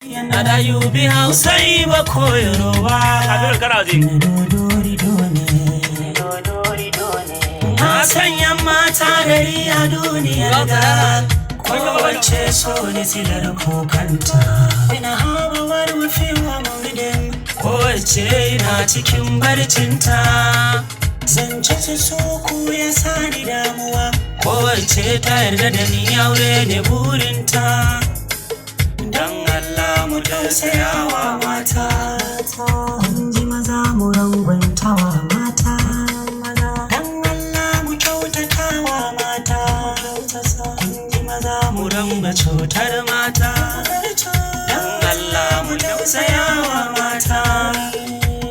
Ada you be Hausa Igbo ko Yoruba. Abin kana ji. Na sanya mata gari a duniya da kowace so ne silar kokanta. Ina hawa warwafin wa maulidin kowace na cikin barcinta. Zance su so ku ya sani damuwa kowace ta yarda da ni aure ne burinta. Dan Allah mu tausayawa mata, kun ji maza mu rangwantawa mata. Dan Allah mu kyautatawa mata, kun ji maza mu ranga cutar mata. Dan Allah mu tausayawa mata,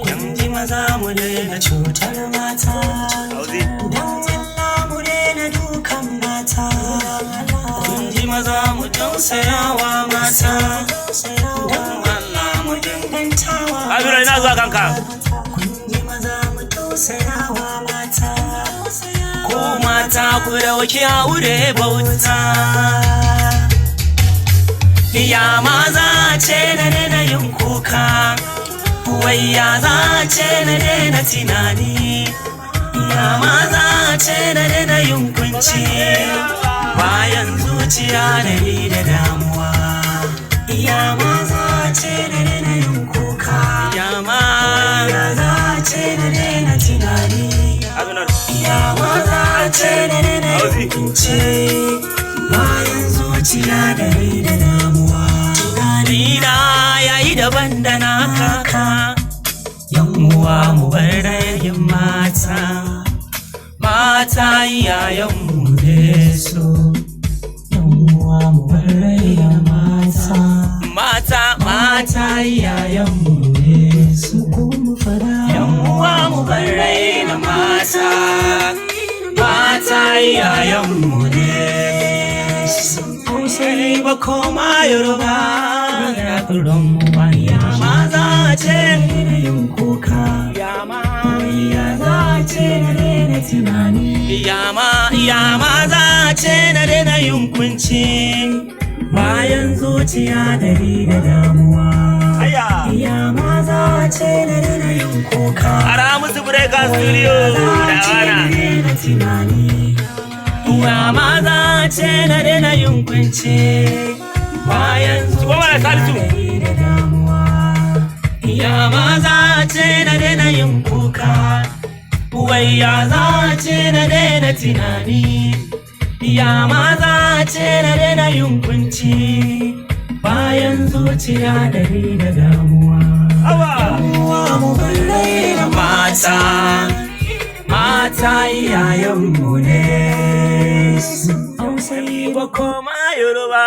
kun ji maza mu daina cutar mata. Dan Allah mu daina dukan mata, kun ji maza mu tausayawa mata. Dan Allah mu dangantawa mata. Abin ina zuwa kanka. Kun ji maza mu tausayawa mata. Ko mata ku dauki aure bauta. Ya maza ce na daina yin kuka, wai ya za ce na daina tunani. Ya maza ce na daina yin kunci, bayan zuciya da ni da damuwa. Ya maza ce na daina yin kuka, ya maza ce na daina tunani. Ya maza ce na daina yin kunci, bayan zuciya da ni da damuwa. Tunanina yayi daban da naka, yan uwa mu bar rayin mata. Mata iyayenmu ne su, yan uwa mu bar rayin mata. Mata iyayenmu ne su, yan uwa mu bar rayin mata. Mata iyayenmu ne su, Hausa Igbo ko ma Yoruba. Rakuran mu ya maza ce na yin kuka, ya maza ce na daina tunani. Ya maza ce na daina yin kunci, bayan zuciya da ni da damuwa. Ya maza ce na daina yin kuka, Ara musu Breaker Studio da wana. Ya maza ce na daina yin kunci, bayan zuciya da ni da damuwa. Ya maza ce na daina yin kuka, wai ya za ce na daina tunani. Ya maza ce na daina yin kunci, bayan zuciya da ni da damuwa. Yawa mu bar raina mata, mata iyayenmu ne su. Hausa Igbo ko ma Yoruba.